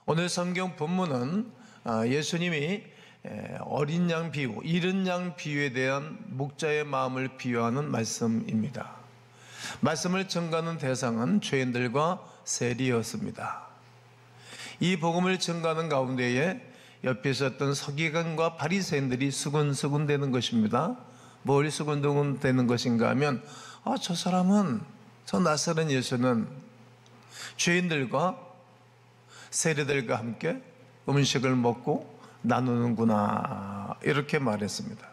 오늘 성경 본문은 예수님이 어린 양 비유, 잃은 양 비유에 대한 목자의 마음을 비유하는 말씀입니다. 말씀을 전가하는 대상은 죄인들과 세리였습니다. 이 복음을 전가하는 가운데에 옆에 있었던 서기관과 바리새인들이 수군수군 되는 것입니다. 뭘 수군수군 되는 것인가 하면 저 사람은, 저 나사렛 예수는 죄인들과 세리들과 함께 음식을 먹고 나누는구나, 이렇게 말했습니다.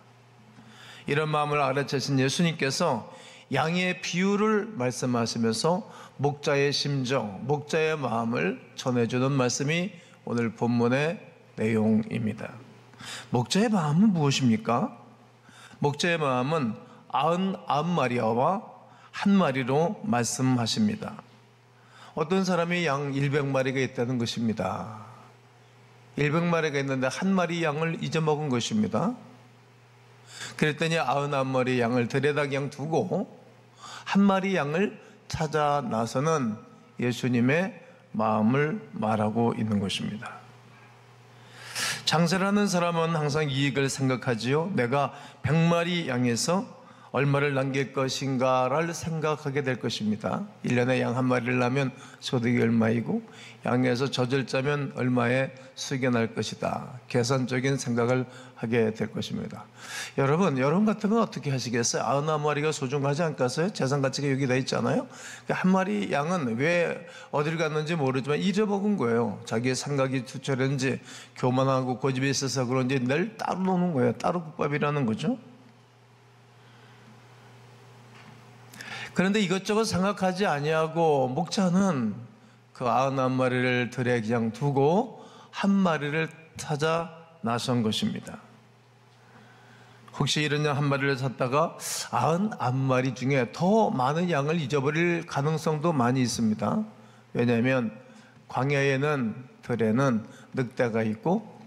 이런 마음을 알아채신 예수님께서 양의 비유를 말씀하시면서 목자의 심정, 목자의 마음을 전해주는 말씀이 오늘 본문의 내용입니다. 목자의 마음은 무엇입니까? 목자의 마음은 99마리와 한 마리로 말씀하십니다. 어떤 사람이 양 100마리가 있다는 것입니다. 100마리가 있는데 한 마리 양을 잊어먹은 것입니다. 그랬더니 99마리 양을 들여다 그냥 두고 한 마리 양을 찾아 나서는 예수님의 마음을 말하고 있는 것입니다. 장사를 하는 사람은 항상 이익을 생각하지요. 내가 100마리 양에서 얼마를 남길 것인가를 생각하게 될 것입니다. 1년에 양 한 마리를 낳으면 소득이 얼마이고 양에서 젖을 짜면 얼마의 수익이 날 것이다. 계산적인 생각을 하게 될 것입니다. 여러분 같으면 어떻게 하시겠어요? 99마리가 소중하지 않겠어요? 재산 가치가 여기 다 있잖아요. 한 마리 양은 왜 어딜 갔는지 모르지만 잊어먹은 거예요. 자기의 생각이 투철했는지 교만하고 고집이 있어서 그런지 늘 따로 노는 거예요. 따로 국밥이라는 거죠. 그런데 이것저것 생각하지 아니하고 목자는 그 99마리를 들에 그냥 두고 한 마리를 찾아 나선 것입니다. 혹시 이런 양 한 마리를 찾다가 99마리 중에 더 많은 양을 잊어버릴 가능성도 많이 있습니다. 왜냐하면 광야에는, 들에는 늑대가 있고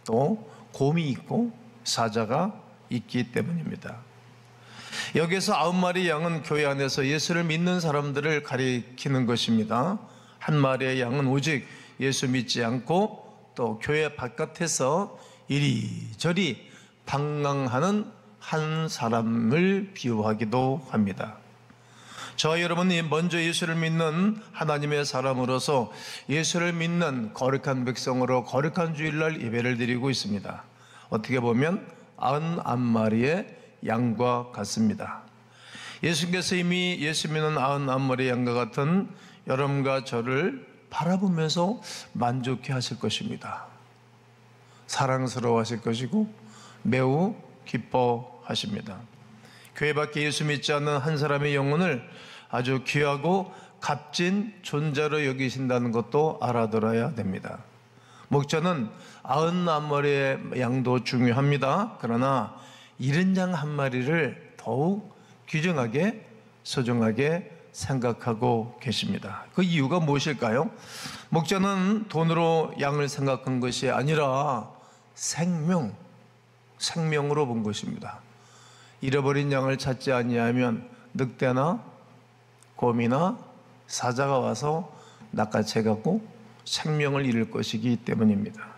또 곰이 있고 사자가 있기 때문입니다. 여기서 9마리 양은 교회 안에서 예수를 믿는 사람들을 가리키는 것입니다. 한 마리의 양은 오직 예수 믿지 않고 또 교회 바깥에서 이리저리 방랑하는 한 사람을 비유하기도 합니다. 저와 여러분이 먼저 예수를 믿는 하나님의 사람으로서 예수를 믿는 거룩한 백성으로 거룩한 주일날 예배를 드리고 있습니다. 어떻게 보면 99마리의 양과 같습니다. 예수께서 이미 예수 믿는 99마리 양과 같은 여러분과 저를 바라보면서 만족해 하실 것입니다. 사랑스러워 하실 것이고 매우 기뻐하십니다. 교회 밖에 예수 믿지 않는 한 사람의 영혼을 아주 귀하고 값진 존재로 여기신다는 것도 알아들어야 됩니다. 목자는 99마리의 양도 중요합니다. 그러나 잃은 양 한 마리를 더욱 귀중하게 소중하게 생각하고 계십니다. 그 이유가 무엇일까요? 목자는 돈으로 양을 생각한 것이 아니라 생명으로 본 것입니다. 잃어버린 양을 찾지 아니하면 늑대나 곰이나 사자가 와서 낚아채갖고 생명을 잃을 것이기 때문입니다.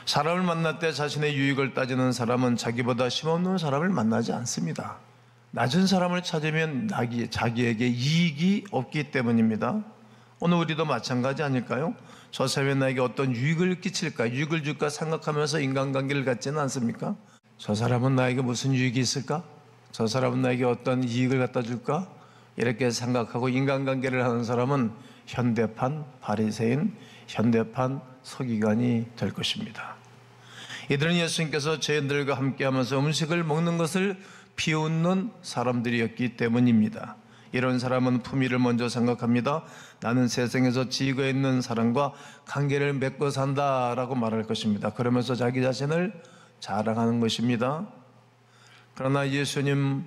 사람을 만날 때 자신의 유익을 따지는 사람은 자기보다 힘없는 사람을 만나지 않습니다. 낮은 사람을 찾으면 자기에게 이익이 없기 때문입니다. 오늘 우리도 마찬가지 아닐까요? 저 사람이 나에게 어떤 유익을 끼칠까, 유익을 줄까 생각하면서 인간관계를 갖지는 않습니까? 저 사람은 나에게 무슨 유익이 있을까? 저 사람은 나에게 어떤 이익을 갖다 줄까? 이렇게 생각하고 인간관계를 하는 사람은 현대판 바리새인, 현대판 서기관이 될 것입니다. 이들은 예수님께서 죄인들과 함께하면서 음식을 먹는 것을 비웃는 사람들이었기 때문입니다. 이런 사람은 품위를 먼저 생각합니다. 나는 세상에서 지위가 있는 사람과 관계를 맺고 산다라고 말할 것입니다. 그러면서 자기 자신을 자랑하는 것입니다. 그러나 예수님은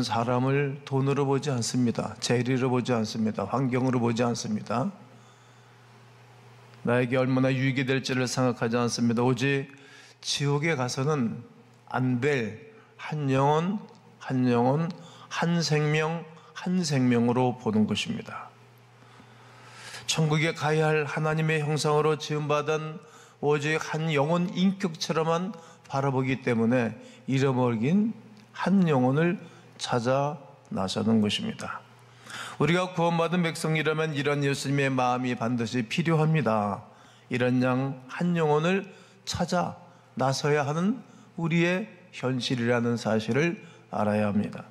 사람을 돈으로 보지 않습니다. 재리로 보지 않습니다. 환경으로 보지 않습니다. 나에게 얼마나 유익이 될지를 생각하지 않습니다. 오직 지옥에 가서는 안 될 한 영혼, 한 생명으로 보는 것입니다. 천국에 가야 할 하나님의 형상으로 지음받은 오직 한 영혼 인격처럼만 바라보기 때문에 잃어버린 한 영혼을 찾아 나서는 것입니다. 우리가 구원받은 백성이라면 이런 예수님의 마음이 반드시 필요합니다. 이런 양 한 영혼을 찾아 나서야 하는 우리의 현실이라는 사실을 알아야 합니다.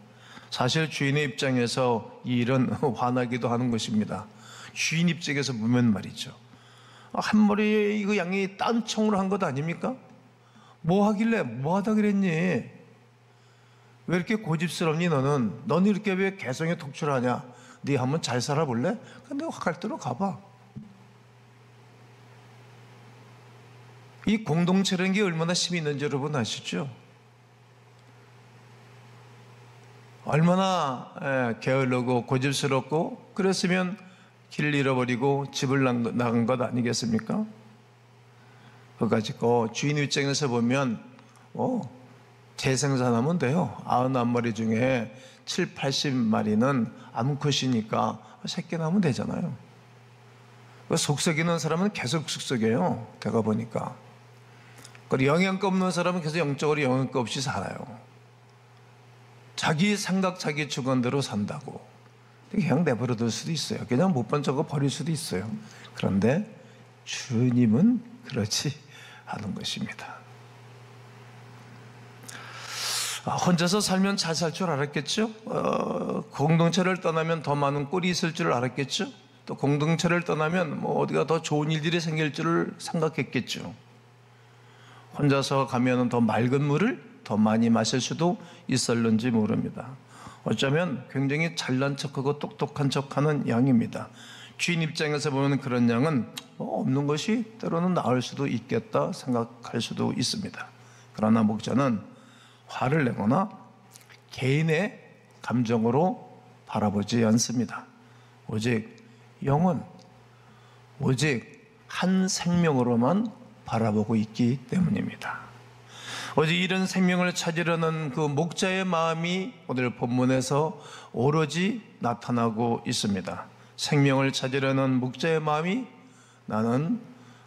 사실 주인의 입장에서 이 일은 화나기도 하는 것입니다. 주인 입장에서 보면 말이죠, 한 마리의 이거 양이 딴청으로 한 것 아닙니까? 뭐 하길래 뭐 하다 그랬니? 왜 이렇게 고집스럽니? 너는 이렇게 왜 개성에 독출하냐? 네 한번 잘 살아볼래? 근데 갈 대로 가봐. 이 공동체라는 게 얼마나 힘이 있는지 여러분 아시죠? 얼마나 게을르고 고집스럽고 그랬으면 길을 잃어버리고 집을 나간 것 아니겠습니까? 그거 가지고 주인 입장에서 보면 재생산하면 돼요. 99마리 중에 7, 80마리는 암컷이니까 새끼 낳으면 되잖아요. 속썩이는 사람은 계속 속썩여요. 제가 보니까. 그리고 영양가 없는 사람은 계속 영적으로 영양가 없이 살아요. 자기 생각, 자기 주관대로 산다고. 그냥 내버려둘 수도 있어요. 그냥 못 본 척하고 버릴 수도 있어요. 그런데 주님은 그렇지 않은 것입니다. 혼자서 살면 잘 살 줄 알았겠죠? 공동체를 떠나면 더 많은 꼴이 있을 줄 알았겠죠? 또 공동체를 떠나면 어디가 더 좋은 일들이 생길 줄을 생각했겠죠. 혼자서 가면 더 맑은 물을 더 많이 마실 수도 있었는지 모릅니다. 어쩌면 굉장히 잘난 척하고 똑똑한 척하는 양입니다. 주인 입장에서 보면 그런 양은 없는 것이 때로는 나을 수도 있겠다 생각할 수도 있습니다. 그러나 목자는 화를 내거나 개인의 감정으로 바라보지 않습니다. 오직 영혼, 오직 한 생명으로만 바라보고 있기 때문입니다. 오직 이런 생명을 찾으려는 그 목자의 마음이 오늘 본문에서 오로지 나타나고 있습니다. 생명을 찾으려는 목자의 마음이 나는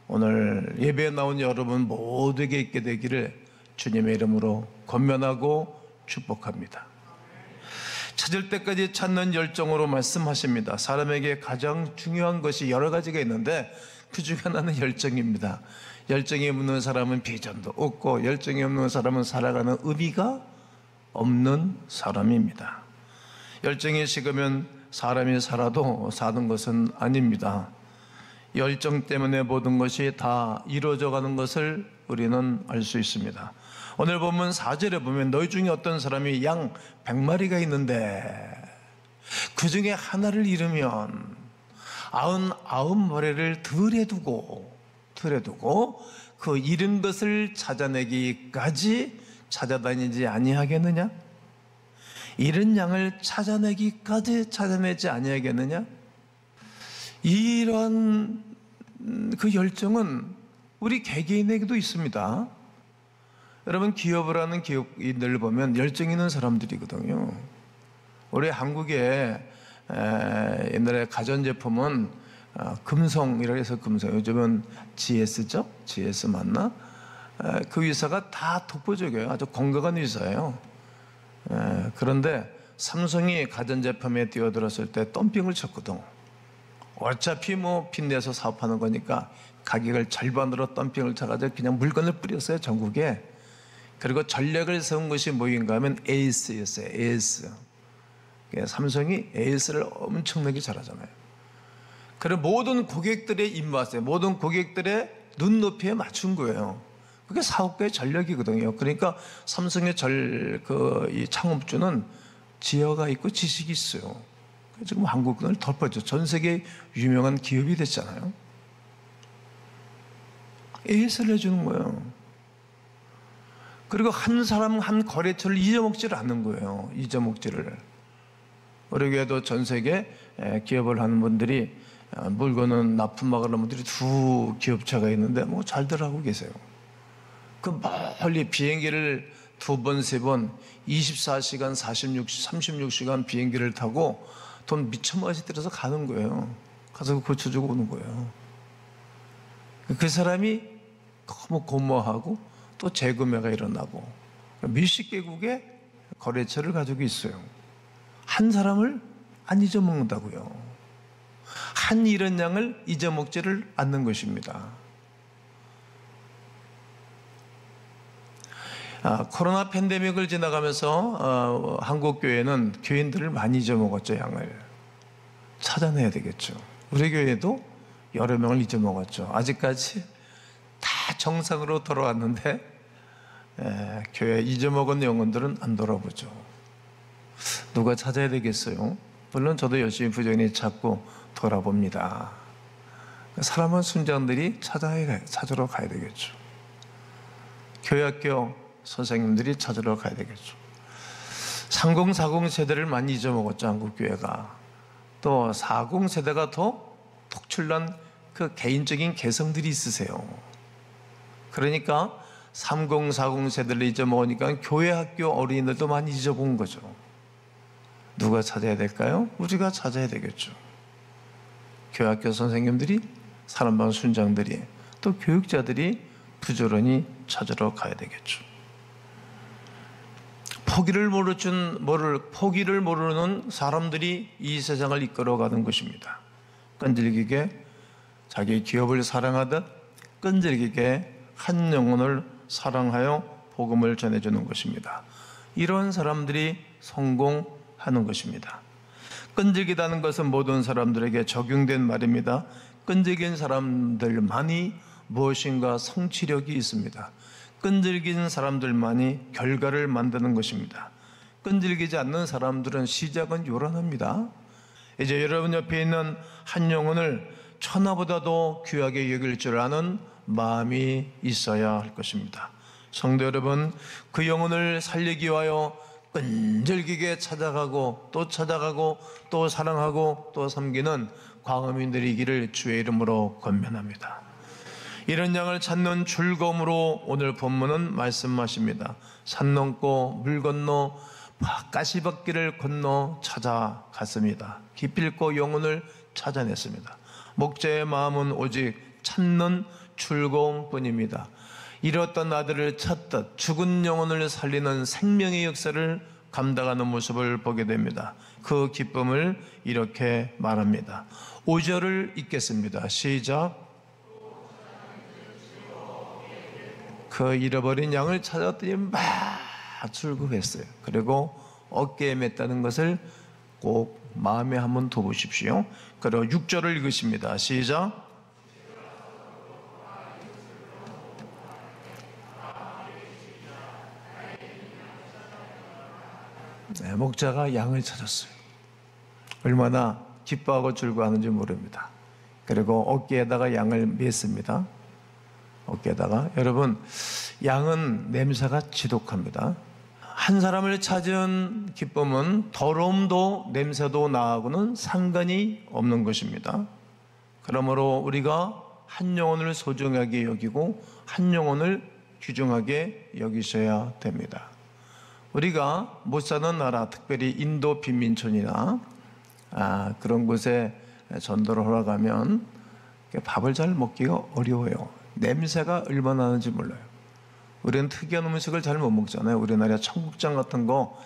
오늘 예배에 나온 여러분 모두에게 있게 되기를 주님의 이름으로 권면하고 축복합니다. 찾을 때까지 찾는 열정으로 말씀하십니다. 사람에게 가장 중요한 것이 여러 가지가 있는데 그 중에 하나는 열정입니다. 열정이 없는 사람은 비전도 없고 열정이 없는 사람은 살아가는 의미가 없는 사람입니다. 열정이 식으면 사람이 살아도 사는 것은 아닙니다. 열정 때문에 모든 것이 다 이루어져 가는 것을 우리는 알 수 있습니다. 오늘 본문 4절에 보면 너희 중에 어떤 사람이 양 100마리가 있는데 그 중에 하나를 잃으면 99마리를 들에 두고 그 잃은 것을 찾아내기까지 찾아다니지 아니하겠느냐? 잃은 양을 찾아내기까지 찾아내지 아니하겠느냐? 이런 그 열정은 우리 개개인에게도 있습니다. 여러분 기업을 하는 기업인들 보면 열정 있는 사람들이거든요. 우리 한국에 옛날에 가전제품은 금성이라고 해서 금성, 요즘은 GS죠? GS 맞나? 그 회사가 다 독보적이에요. 아주 건강한 회사예요. 그런데 삼성이 가전제품에 뛰어들었을 때 덤핑을 쳤거든. 어차피 빚내서 사업하는 거니까 가격을 절반으로 덤핑을 쳐가지고 그냥 물건을 뿌렸어요, 전국에. 그리고 전략을 세운 것이 뭐인가 하면 AS였어요. AS. 삼성이 AS를 엄청나게 잘하잖아요. 그리고 모든 고객들의 입맛에, 모든 고객들의 눈높이에 맞춘 거예요. 그게 사업가의 전략이거든요. 그러니까 삼성의 이 창업주는 지혜가 있고 지식이 있어요. 지금 한국을 덮었죠. 전 세계 유명한 기업이 됐잖아요. AS를 해주는 거예요. 그리고 한 사람 한 거래처를 잊어먹지를 않는 거예요. 잊어먹지를. 우리 교회도 전 세계 기업을 하는 분들이 물건은 납품하고 하는 분들이 두 기업체가 있는데 잘들 하고 계세요. 그 멀리 비행기를 2번, 3번 24시간, 36시간 비행기를 타고 돈 미쳐마시 들여서 가는 거예요. 가서 고쳐주고 오는 거예요. 그 사람이 너무 고마워하고 또 재구매가 일어나고 몇십 개국의 거래처를 가지고 있어요. 한 사람을 안 잊어먹는다고요. 한 이런 양을 잊어먹지를 않는 것입니다. 코로나 팬데믹을 지나가면서 한국 교회는 교인들을 많이 잊어먹었죠. 양을 찾아내야 되겠죠. 우리 교회도 여러 명을 잊어먹었죠. 아직까지 다 정상으로 돌아왔는데 교회 잊어먹은 영혼들은 안 돌아보죠. 누가 찾아야 되겠어요? 물론 저도 열심히 부지런히 찾고 돌아봅니다. 사람은 순장들이 찾으러 가야 되겠죠. 교회학교 선생님들이 찾으러 가야 되겠죠. 30, 40 세대를 많이 잊어먹었죠. 한국교회가. 또 40 세대가 더 특출난 그 개인적인 개성들이 있으세요. 그러니까 30, 40 세대를 잊어먹으니까 교회학교 어린이들도 많이 잊어본 거죠. 누가 찾아야 될까요? 우리가 찾아야 되겠죠. 교회학교 선생님들이, 사람방 순장들이, 또 교육자들이 부지런히 찾으러 가야 되겠죠. 포기를 모르는 사람들이 이 세상을 이끌어가는 것입니다. 끈질기게 자기 기업을 사랑하듯 끈질기게 한 영혼을 사랑하여 복음을 전해주는 것입니다. 이런 사람들이 성공하는 것입니다. 끈질기다는 것은 모든 사람들에게 적용된 말입니다. 끈질긴 사람들만이 무엇인가 성취력이 있습니다. 끈질긴 사람들만이 결과를 만드는 것입니다. 끈질기지 않는 사람들은 시작은 요란합니다. 이제 여러분 옆에 있는 한 영혼을 천하보다도 귀하게 여길 줄 아는 마음이 있어야 할 것입니다. 성도 여러분, 그 영혼을 살리기 위하여 끈질기게 찾아가고 또 사랑하고 또 섬기는 광음인들이기를 주의 이름으로 권면합니다. 이런 양을 찾는 즐거움으로 오늘 본문은 말씀하십니다. 산 넘고 물 건너 가시밭길을 건너 찾아갔습니다. 기필코 영혼을 찾아냈습니다. 목자의 마음은 오직 찾는 즐거움뿐입니다. 잃었던 아들을 찾듯 죽은 영혼을 살리는 생명의 역사를 감당하는 모습을 보게 됩니다. 그 기쁨을 이렇게 말합니다. 5절을 읽겠습니다. 시작. 그 잃어버린 양을 찾았더니 막 즐거워했어요. 그리고 어깨에 맸다는 것을 꼭 마음에 한번 둬보십시오. 그리고 6절을 읽으십니다. 시작. 네, 목자가 양을 찾았어요. 얼마나 기뻐하고 즐거워하는지 모릅니다. 그리고 어깨에다가 양을 맸습니다. 어깨에다가. 여러분, 양은 냄새가 지독합니다. 한 사람을 찾은 기쁨은 더러움도 냄새도 나하고는 상관이 없는 것입니다. 그러므로 우리가 한 영혼을 소중하게 여기고 한 영혼을 귀중하게 여기셔야 됩니다. 우리가 못 사는 나라, 특별히 인도 빈민촌이나 그런 곳에 전도를 하러 가면 밥을 잘 먹기가 어려워요. 냄새가 얼마나 나는지 몰라요. 우리는 특이한 음식을 잘 못 먹잖아요. 우리나라 청국장 같은 거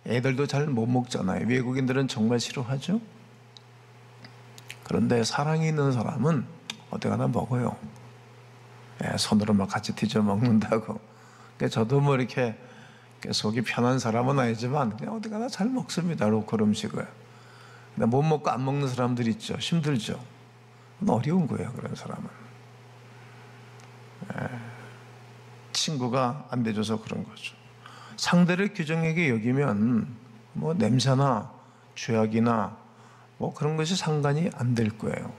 애들도 잘 못 먹잖아요. 외국인들은 정말 싫어하죠. 그런데 사랑이 있는 사람은 어디 가나 먹어요. 손으로 막 같이 뒤져 먹는다고. 저도 뭐 이렇게 속이 편한 사람은 아니지만 그냥 어디 가나 잘 먹습니다. 로컬 음식을. 근데 못 먹고 안 먹는 사람들 있죠. 힘들죠. 어려운 거예요. 그런 사람은. 친구가 안 돼줘서 그런 거죠. 상대를 규정하게 여기면 뭐 냄새나 죄악이나 뭐 그런 것이 상관이 안 될 거예요.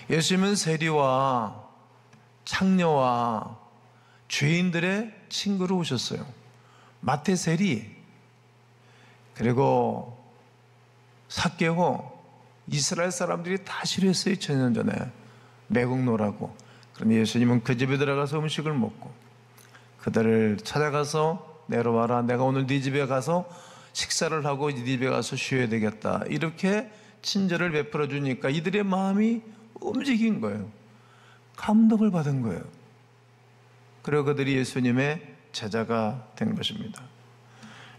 예수님은 세리와 창녀와 죄인들의 친구로 오셨어요. 마태 세리, 그리고 삭개오, 이스라엘 사람들이 다 싫어했어요. 2000년 전에 매국노라고. 그런데 예수님은 그 집에 들어가서 음식을 먹고 그들을 찾아가서 내려와라, 내가 오늘 네 집에 가서 식사를 하고 네 집에 가서 쉬어야 되겠다, 이렇게 친절을 베풀어 주니까 이들의 마음이 움직인 거예요. 감동을 받은 거예요. 그리고 그들이 예수님의 제자가 된 것입니다.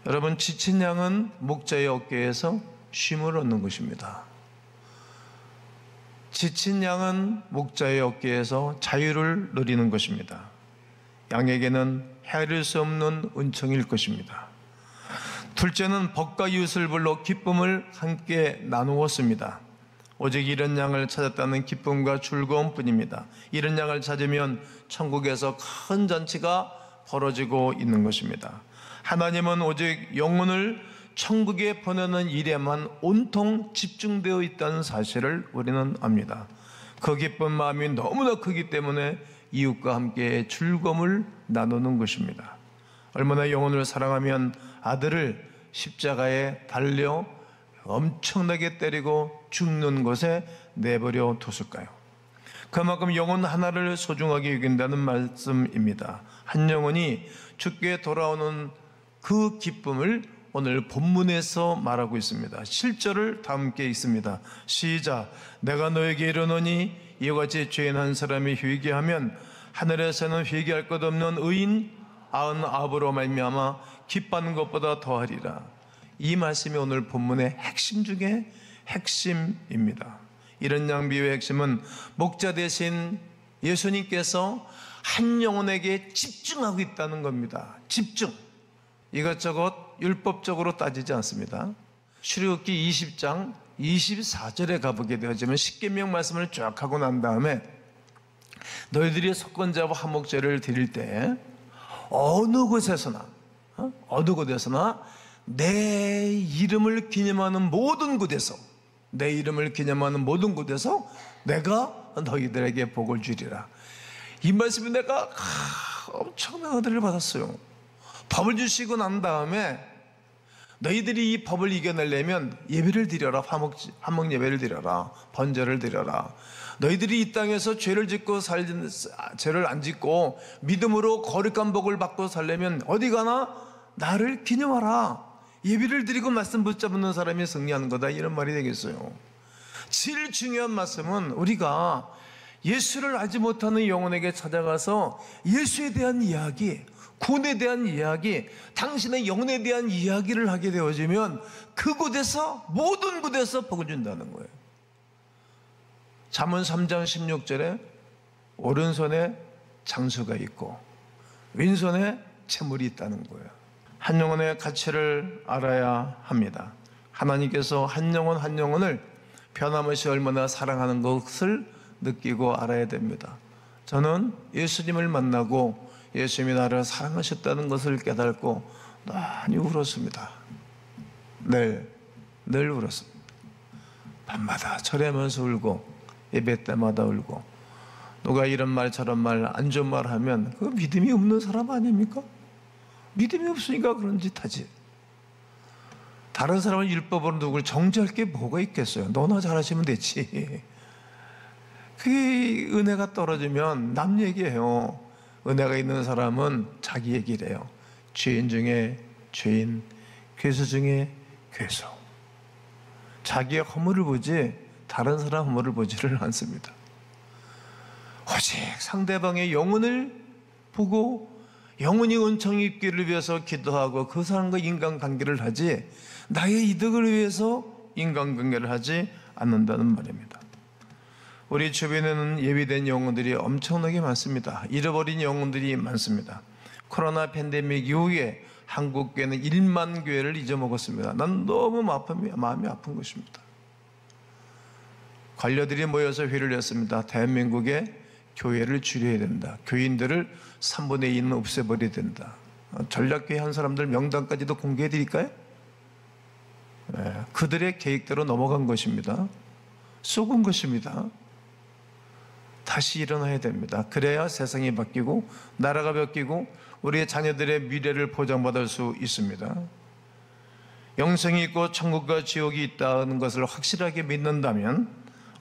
여러분, 지친 양은 목자의 어깨에서 쉼을 얻는 것입니다. 지친 양은 목자의 어깨에서 자유를 누리는 것입니다. 양에게는 헤아릴 수 없는 은총일 것입니다. 둘째는 법과 이웃을 불러 기쁨을 함께 나누었습니다. 오직 이런 양을 찾았다는 기쁨과 즐거움뿐입니다. 이런 양을 찾으면 천국에서 큰 잔치가 벌어지고 있는 것입니다. 하나님은 오직 영혼을 천국에 보내는 일에만 온통 집중되어 있다는 사실을 우리는 압니다. 그 기쁜 마음이 너무나 크기 때문에 이웃과 함께 즐거움을 나누는 것입니다. 얼마나 영혼을 사랑하면 아들을 십자가에 달려 엄청나게 때리고 죽는 곳에 내버려 뒀을까요? 그만큼 영혼 하나를 소중하게 여긴다는 말씀입니다. 한 영혼이 주께 돌아오는 그 기쁨을 오늘 본문에서 말하고 있습니다. 7절을 다 함께 있습니다. 시작. 내가 너에게 이르노니 이와 같이 죄인 한 사람이 회개하면 하늘에서는 회개할 것 없는 의인 99으로 말미암아 기뻐하는 것보다 더하리라. 이 말씀이 오늘 본문의 핵심 중에 핵심입니다. 이런 양비의 핵심은 목자 대신 예수님께서 한 영혼에게 집중하고 있다는 겁니다. 집중. 이것저것 율법적으로 따지지 않습니다. 출애굽기 20장 24절에 가보게 되어지면 십계명 말씀을 쫙 하고 난 다음에 너희들이 속건제와 화목제를 드릴 때 어느 곳에서나 내 이름을 기념하는 모든 곳에서 내가 너희들에게 복을 주리라. 이 말씀이 내가 엄청난 은혜를 받았어요. 법을 주시고 난 다음에 너희들이 이 법을 이겨내려면 예배를 드려라. 화목 예배를 드려라. 번제를 드려라. 너희들이 이 땅에서 죄를 안 짓고 믿음으로 거룩한 복을 받고 살려면 어디 가나 나를 기념하라. 예배를 드리고 말씀 붙잡는 사람이 승리하는 거다, 이런 말이 되겠어요. 제일 중요한 말씀은 우리가 예수를 알지 못하는 영혼에게 찾아가서 예수에 대한 이야기, 구원에 대한 이야기, 당신의 영혼에 대한 이야기를 하게 되어지면 그곳에서, 모든 곳에서 복을 준다는 거예요. 잠언 3장 16절에 오른손에 장수가 있고 왼손에 재물이 있다는 거예요. 한 영혼의 가치를 알아야 합니다. 하나님께서 한 영혼을 변함없이 얼마나 사랑하는 것을 느끼고 알아야 됩니다. 저는 예수님을 만나고 예수님이 나를 사랑하셨다는 것을 깨닫고 많이 울었습니다. 늘 울었습니다. 밤마다 절하면서 울고 예배 때마다 울고. 누가 이런 말 저런 말 안 좋은 말 하면 그 믿음이 없는 사람 아닙니까? 믿음이 없으니까 그런 짓 하지. 다른 사람은 율법으로 누굴 정죄할 게 뭐가 있겠어요? 너나 잘하시면 되지. 그게 은혜가 떨어지면 남 얘기해요. 은혜가 있는 사람은 자기 얘기를 해요. 죄인 중에 죄인, 괴수 중에 괴수. 자기의 허물을 보지 다른 사람 허물을 보지를 않습니다. 오직 상대방의 영혼을 보고 영혼이 은총이 있기를 위해서 기도하고 그 사람과 인간관계를 하지 나의 이득을 위해서 인간관계를 하지 않는다는 말입니다. 우리 주변에는 예비된 영혼들이 엄청나게 많습니다. 잃어버린 영혼들이 많습니다. 코로나 팬데믹 이후에 한국교회는 1만 교회를 잊어먹었습니다. 난 너무 마음이 아픈 것입니다. 관료들이 모여서 회의를 했습니다. 대한민국에 교회를 줄여야 된다. 교인들을 3분의 2는 없애버려야 된다. 전략교회 한 사람들 명단까지도 공개해 드릴까요? 네, 그들의 계획대로 넘어간 것입니다. 쏘은 것입니다. 다시 일어나야 됩니다. 그래야 세상이 바뀌고 나라가 바뀌고 우리의 자녀들의 미래를 보장받을 수 있습니다. 영생이 있고 천국과 지옥이 있다는 것을 확실하게 믿는다면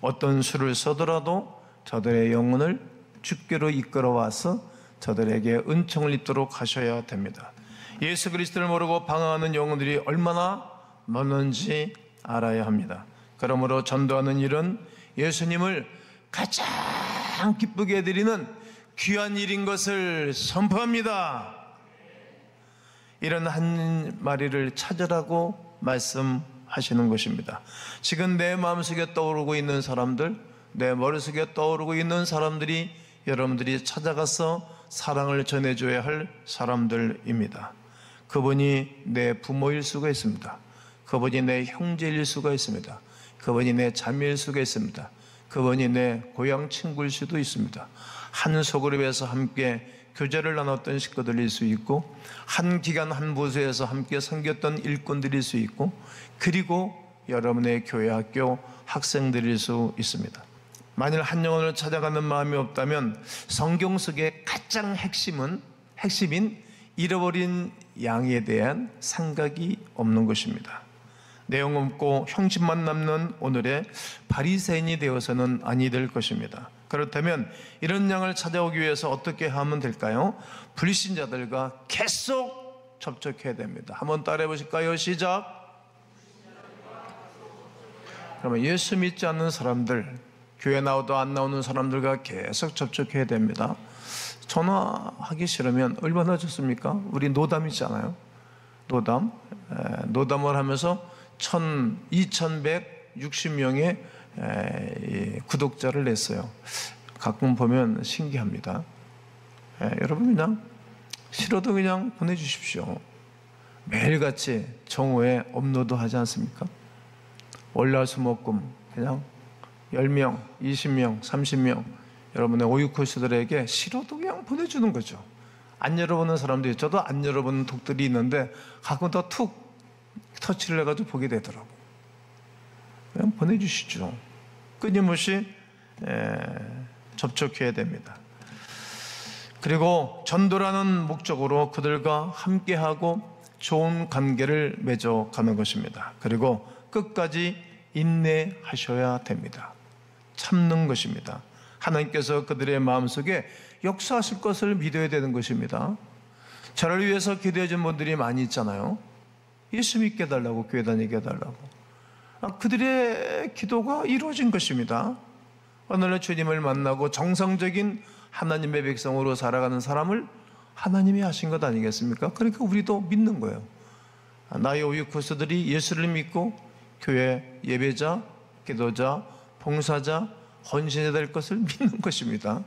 어떤 수를 써더라도 저들의 영혼을 주께로 이끌어와서 저들에게 은총을 입도록 하셔야 됩니다. 예수 그리스도를 모르고 방황하는 영혼들이 얼마나 많은지 알아야 합니다. 그러므로 전도하는 일은 예수님을 가장 기쁘게 해드리는 귀한 일인 것을 선포합니다. 이런 한 마리를 찾으라고 말씀하시는 것입니다. 지금 내 마음속에 떠오르고 있는 사람들, 내 머릿속에 떠오르고 있는 사람들이 여러분들이 찾아가서 사랑을 전해줘야 할 사람들입니다. 그분이 내 부모일 수가 있습니다. 그분이 내 형제일 수가 있습니다. 그분이 내 자매일 수가 있습니다. 그분이 내 고향 친구일 수도 있습니다. 한 소그룹에서 함께 교제를 나눴던 식구들일 수 있고, 한 기간 한 부서에서 함께 섬겼던 일꾼들일 수 있고, 그리고 여러분의 교회 학교 학생들일 수 있습니다. 만일 한 영혼을 찾아가는 마음이 없다면 성경 속의 가장 핵심인 잃어버린 양에 대한 생각이 없는 것입니다. 내용 없고 형식만 남는 오늘의 바리새인이 되어서는 아니 될 것입니다. 그렇다면 이런 양을 찾아오기 위해서 어떻게 하면 될까요? 불신자들과 계속 접촉해야 됩니다. 한번 따라해 보실까요? 시작. 그러면 예수 믿지 않는 사람들, 교회 나와도 안 나오는 사람들과 계속 접촉해야 됩니다. 전화하기 싫으면 얼마나 좋습니까? 우리 노담 있잖아요. 노담을 하면서 2160명의 구독자를 냈어요. 가끔 보면 신기합니다. 여러분 그냥 싫어도 그냥 보내주십시오. 매일같이 정오에 업로드 하지 않습니까? 월화수목금 그냥 10명, 20명, 30명 여러분의 오유 코스들에게 싫어도 그냥 보내주는 거죠. 안 열어보는 사람도 있죠. 저도 안 열어보는 독들이 있는데 가끔 더 툭 터치를 해가지고 보게 되더라고요. 그냥 보내주시죠. 끊임없이 접촉해야 됩니다. 그리고 전도라는 목적으로 그들과 함께하고 좋은 관계를 맺어가는 것입니다. 그리고 끝까지 인내하셔야 됩니다. 참는 것입니다. 하나님께서 그들의 마음속에 역사하실 것을 믿어야 되는 것입니다. 저를 위해서 기도해 준 분들이 많이 있잖아요. 예수 믿게 해달라고, 교회 다니게 해달라고. 그들의 기도가 이루어진 것입니다. 오늘날 주님을 만나고 정상적인 하나님의 백성으로 살아가는 사람을 하나님이 하신 것 아니겠습니까? 그러니까 우리도 믿는 거예요. 나의 오유 코스들이 예수를 믿고 교회 예배자, 기도자, 봉사자, 헌신자 될 것을 믿는 것입니다.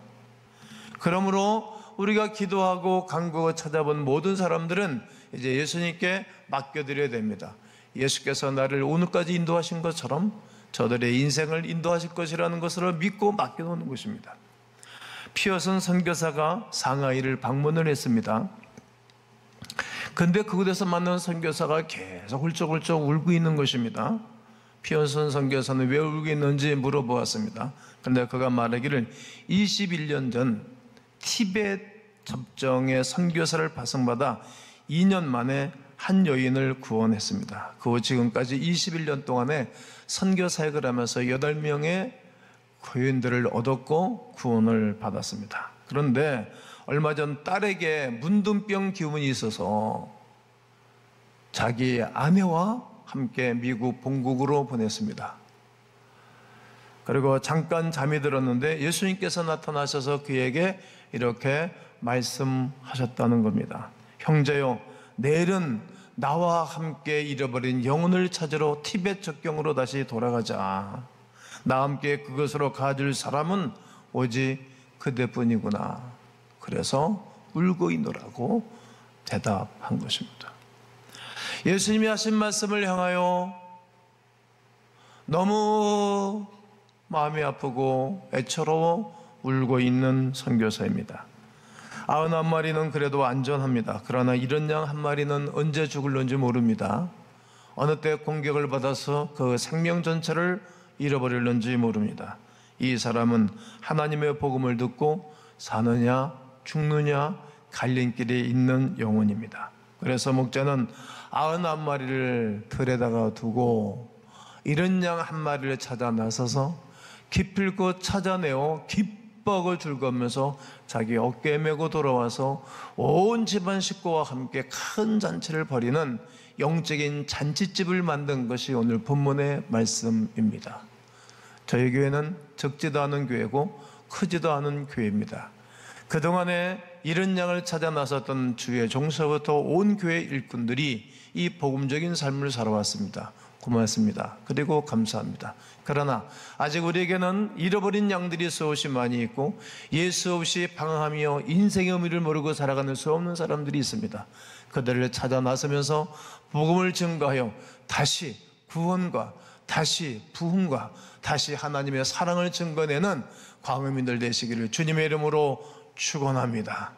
그러므로 우리가 기도하고 간구하고 찾아본 모든 사람들은 이제 예수님께 맡겨드려야 됩니다. 예수께서 나를 오늘까지 인도하신 것처럼 저들의 인생을 인도하실 것이라는 것을 믿고 맡겨놓는 것입니다. 피어슨 선교사가 상하이를 방문을 했습니다. 근데 그곳에서 만난 선교사가 계속 훌쩍훌쩍 울고 있는 것입니다. 피어슨 선교사는 왜 울고 있는지 물어보았습니다. 근데 그가 말하기를 21년 전 티베트 접정의 선교사를 파송받아 2년 만에 한 여인을 구원했습니다. 그 후 지금까지 21년 동안에 선교 사역을 하면서 8명의 교인들을 얻었고 구원을 받았습니다. 그런데 얼마 전 딸에게 문둥병 기운이 있어서 자기 아내와 함께 미국 본국으로 보냈습니다. 그리고 잠깐 잠이 들었는데 예수님께서 나타나셔서 그에게 이렇게 말씀하셨다는 겁니다. 형제요, 내일은 나와 함께 잃어버린 영혼을 찾으러 티베트 접경으로 다시 돌아가자. 나와 함께 그것으로 가줄 사람은 오직 그대뿐이구나. 그래서 울고 있노라고 대답한 것입니다. 예수님이 하신 말씀을 향하여 너무 마음이 아프고 애처로워 울고 있는 선교사입니다. 91마리는 그래도 안전합니다. 그러나 이런 양 한 마리는 언제 죽을는지 모릅니다. 어느 때 공격을 받아서 그 생명 전체를 잃어버릴는지 모릅니다. 이 사람은 하나님의 복음을 듣고 사느냐 죽느냐 갈림길에 있는 영혼입니다. 그래서 목자는 91마리를 들에다가 두고 이런 양 한 마리를 찾아 나서서 기필코 찾아내어 흠뻑을 즐거우면서 자기 어깨에 메고 돌아와서 온 집안 식구와 함께 큰 잔치를 벌이는 영적인 잔치집을 만든 것이 오늘 본문의 말씀입니다. 저희 교회는 적지도 않은 교회고 크지도 않은 교회입니다. 그동안에 잃은 양을 찾아 나섰던 주의 종서부터 온 교회 일꾼들이 이 복음적인 삶을 살아왔습니다. 고맙습니다. 그리고 감사합니다. 그러나 아직 우리에게는 잃어버린 양들이 수없이 많이 있고 예수 없이 방황하며 인생의 의미를 모르고 살아가는 수 없는 사람들이 있습니다. 그들을 찾아 나서면서 복음을 증거하여 다시 구원과 다시 부흥과 다시 하나님의 사랑을 증거내는 광음인들 되시기를 주님의 이름으로 축원합니다.